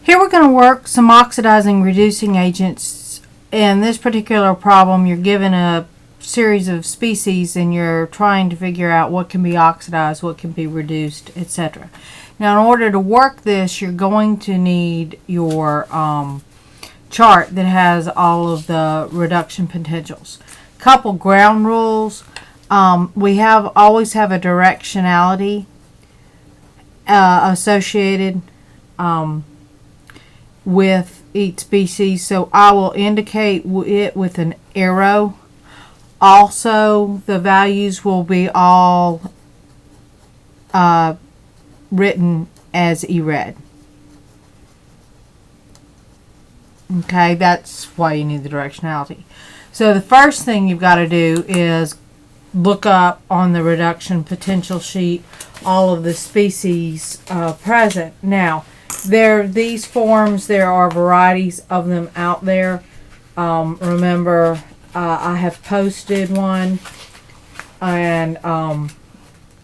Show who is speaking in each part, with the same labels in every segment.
Speaker 1: Here we're going to work some oxidizing reducing agents. In this particular problem, you're given a series of species and you're trying to figure out what can be oxidized, what can be reduced, etc. Now, in order to work this, you're going to need your chart that has all of the reduction potentials. Couple ground rules. We always have a directionality associated with each species, so I will indicate it with an arrow. Also, the values will be all written as E-red. Okay, that's why you need the directionality. So the first thing you've got to do is look up on the reduction potential sheet all of the species present. Now, these forms, there are varieties of them out there. Remember, I have posted one, and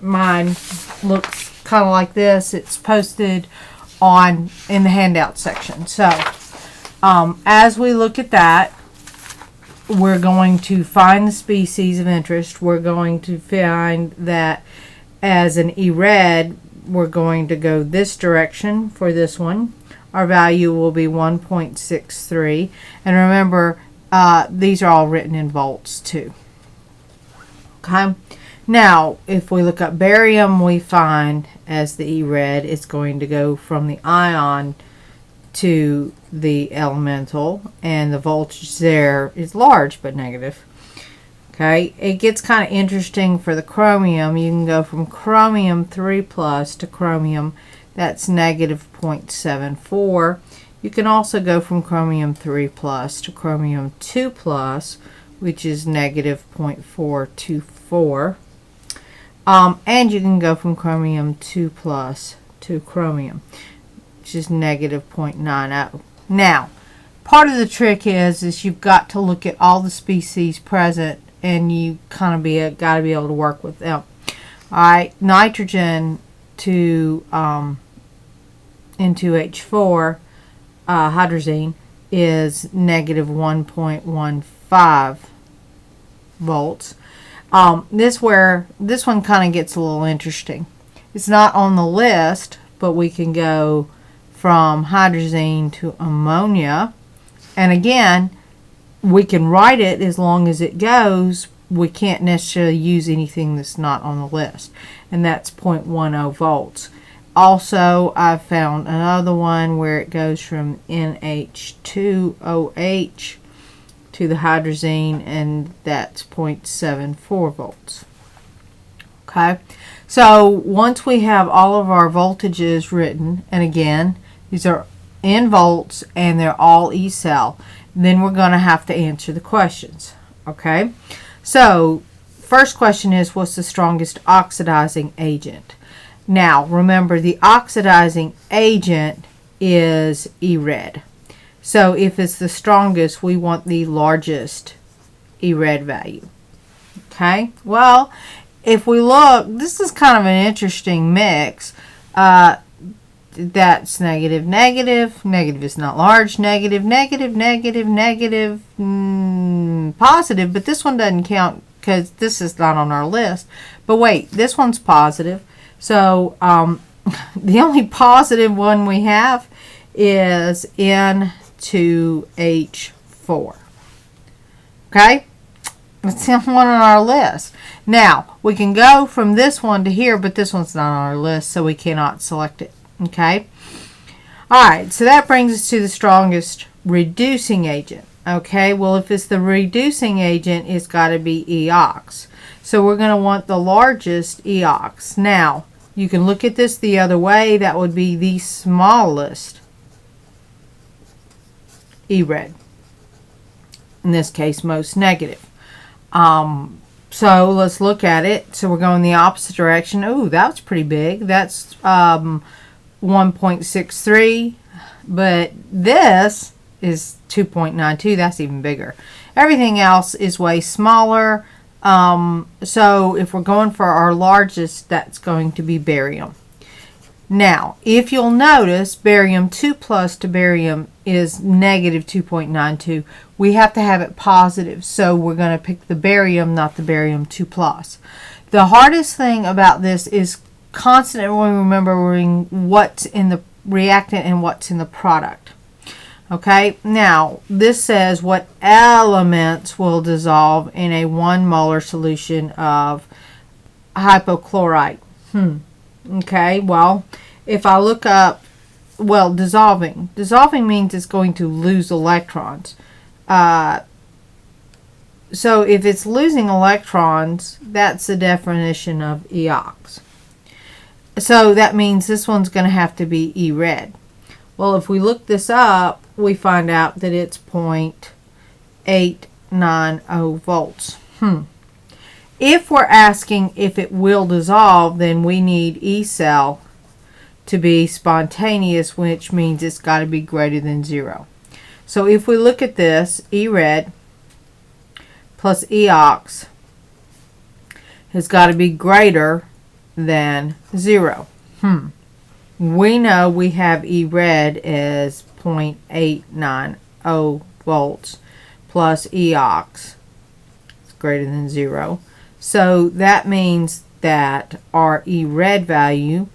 Speaker 1: mine looks kind of like this. It's posted in the handout section. So, as we look at that, we're going to find the species of interest. We're going to find that as an E-red, we're going to go this direction for this one. Our value will be 1.63. And remember, these are all written in volts too. Okay. Now, if we look up barium, we find as the E-red, it's going to go from the ion to the elemental, and the voltage there is large but negative. Okay, it gets kind of interesting for the chromium. You can go from chromium 3 plus to chromium, that's negative 0.74. You can also go from chromium 3 plus to chromium 2 plus, which is negative 0.424. And you can go from chromium 2 plus to chromium, which is negative 0.90. Now, part of the trick is you've got to look at all the species present, and you kind of got to be able to work with them. All right, nitrogen to N2H4 hydrazine is negative 1.15 volts. This one kind of gets a little interesting. It's not on the list, but we can go from hydrazine to ammonia, and again, we can write it as long as it goes. We can't necessarily use anything that's not on the list, and that's 0.10 volts. Also, I've found another one where it goes from NH2OH to the hydrazine, and that's 0.74 volts. Okay, so once we have all of our voltages written, and again, these are in volts and they're all E-cell, then we're going to have to answer the questions. Okay, so first question is, what's the strongest oxidizing agent? Now remember, the oxidizing agent is E-red. So if it's the strongest, we want the largest E-red value. Okay, well, if we look, this is kind of an interesting mix. That's negative, negative, negative is not large, negative, negative, negative, negative, positive, but this one doesn't count because this is not on our list. But wait, this one's positive. So the only positive one we have is N2H4. Okay? That's the only one on our list. Now, we can go from this one to here, but this one's not on our list, so we cannot select it. Okay? Alright, so that brings us to the strongest reducing agent. Okay, well, if it's the reducing agent, it's got to be EOX. So we're going to want the largest EOX. Now, you can look at this the other way. That would be the smallest E-red. In this case, most negative. So let's look at it. So we're going the opposite direction. Ooh, that's pretty big. That's 1.63, but this is 2.92. That's even bigger. Everything else is way smaller. So if we're going for our largest, that's going to be barium. Now, if you'll notice, barium 2 plus to barium is negative 2.92. We have to have it positive, so we're going to pick the barium, not the barium 2 plus. The hardest thing about this is constantly remembering what's in the reactant and what's in the product. Okay, now this says what elements will dissolve in a 1 molar solution of hypochlorite. Okay, well, if I look up, well, dissolving means it's going to lose electrons. So if it's losing electrons, that's the definition of EOX. So that means this one's going to have to be E red. Well, if we look this up, we find out that it's 0.890 volts. If we're asking if it will dissolve, then we need E cell to be spontaneous, which means it's got to be greater than 0. So if we look at this, E red plus EOX has got to be greater than 0. We know we have E red as 0.890 volts plus EOX is greater than 0. So that means that our E red value,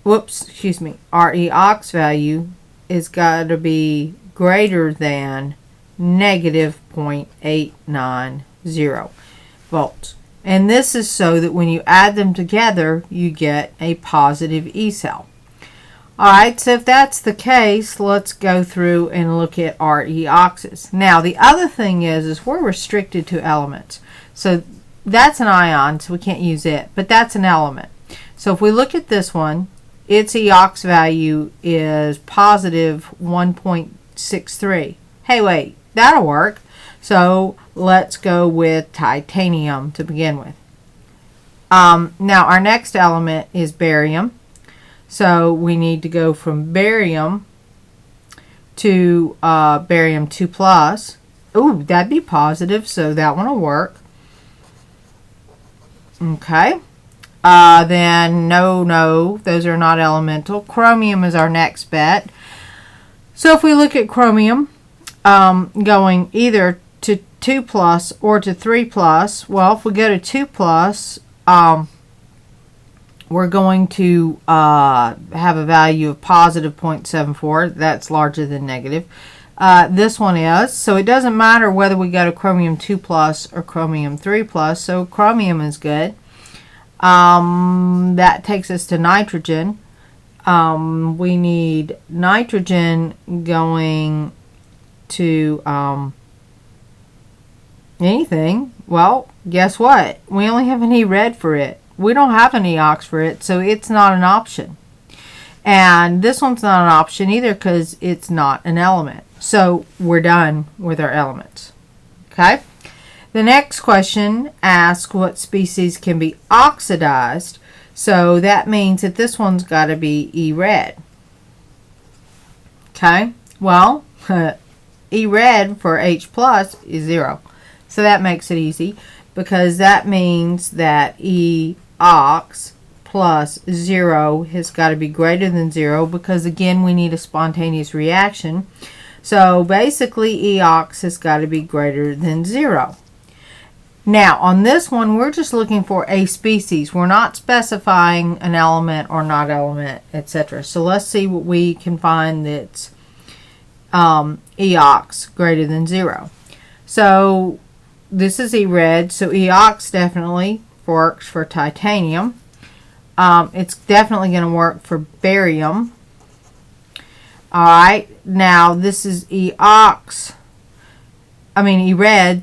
Speaker 1: our EOX value is got to be greater than negative 0.890 volts. And this is so that when you add them together, you get a positive E cell. Alright, so if that's the case, let's go through and look at our EOXs. Now, the other thing is we're restricted to elements. So that's an ion, so we can't use it, but that's an element. So if we look at this one, its EOX value is positive 1.63. Hey, wait, that'll work. So let's go with titanium to begin with. Now our next element is barium. So we need to go from barium to barium 2 plus. Ooh, that'd be positive, so that one will work. Okay. Then no, those are not elemental. Chromium is our next bet. So if we look at chromium, going either to 2 plus or to 3 plus, well, if we go to 2 plus, we're going to have a value of positive 0.74. That's larger than negative. This one is, so it doesn't matter whether we go to chromium 2 plus or chromium 3 plus, so chromium is good. That takes us to nitrogen. We need nitrogen going to anything. Well, guess what? We only have an E red for it. We don't have an EOX for it, so it's not an option. And this one's not an option either because it's not an element. So we're done with our elements. Okay? The next question asks what species can be oxidized. So that means that this one's got to be E red. Okay? Well, E red for H plus is 0. So that makes it easy because that means that EOX plus 0 has got to be greater than 0 because again we need a spontaneous reaction. So basically EOX has got to be greater than 0. Now on this one we're just looking for a species. We're not specifying an element or not element, etc. So let's see what we can find that's EOX greater than 0. So this is E red, so EOX definitely works for titanium. It's definitely going to work for barium. Alright, now this is E red,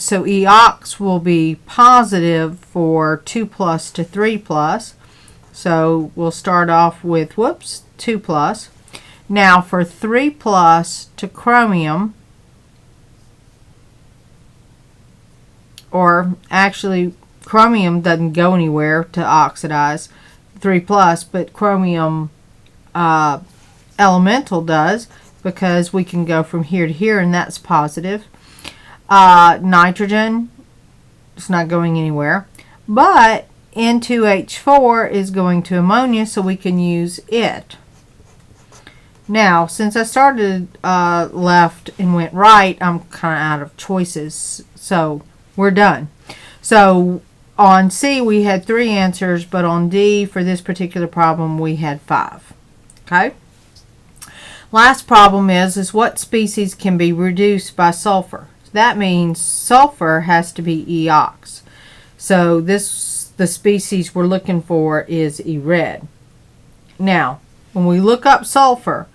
Speaker 1: so EOX will be positive for 2 plus to 3 plus. So we'll start off with, 2 plus. Now for 3 plus to chromium, or actually chromium doesn't go anywhere to oxidize 3 plus, but chromium elemental does because we can go from here to here and that's positive. Nitrogen, it's not going anywhere, but N2H4 is going to ammonia, so we can use it. Now, since I started left and went right, I'm kind of out of choices. So we're done. So on C, we had 3 answers, but on D, for this particular problem, we had 5. Okay? Last problem is what species can be reduced by sulfur? That means sulfur has to be E-ox. So the species we're looking for is E-red. Now, when we look up sulfur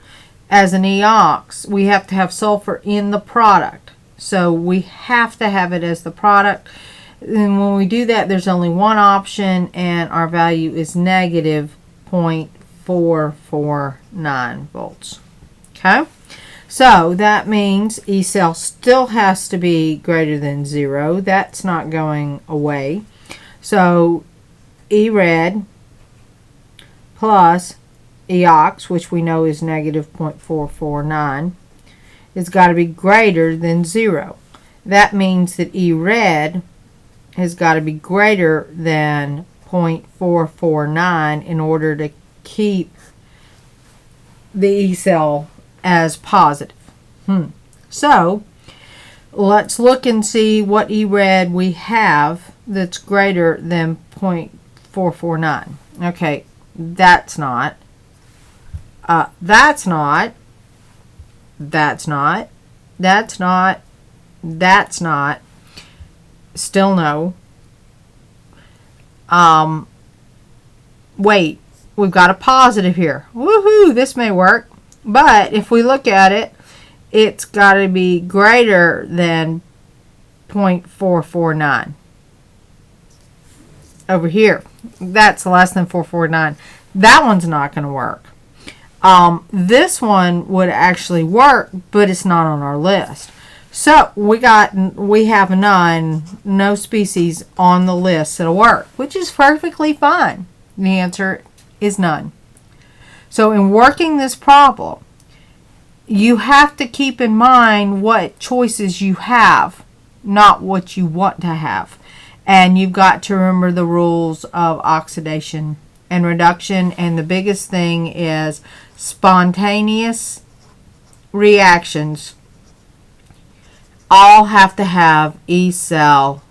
Speaker 1: as an E-ox, we have to have sulfur in the product. So we have to have it as the product. And when we do that, there's only one option, and our value is negative 0.449 volts. Okay? So that means E cell still has to be greater than 0. That's not going away. So E red plus E-ox, which we know is negative 0.449, has got to be greater than 0. That means that E red has got to be greater than 0.449 in order to keep the E cell as positive. So let's look and see what E red we have that's greater than 0.449. Okay, that's not. That's not. Still no. Wait, we've got a positive here. Woohoo, this may work. But if we look at it, it's got to be greater than 0.449. Over here, that's less than 449. That one's not going to work. This one would actually work, but it's not on our list. So we have no species on the list that'll work, which is perfectly fine. The answer is none. So in working this problem, you have to keep in mind what choices you have, not what you want to have. And you've got to remember the rules of oxidation and reduction. And the biggest thing is spontaneous reactions all have to have E cell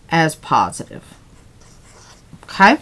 Speaker 1: as positive. Okay?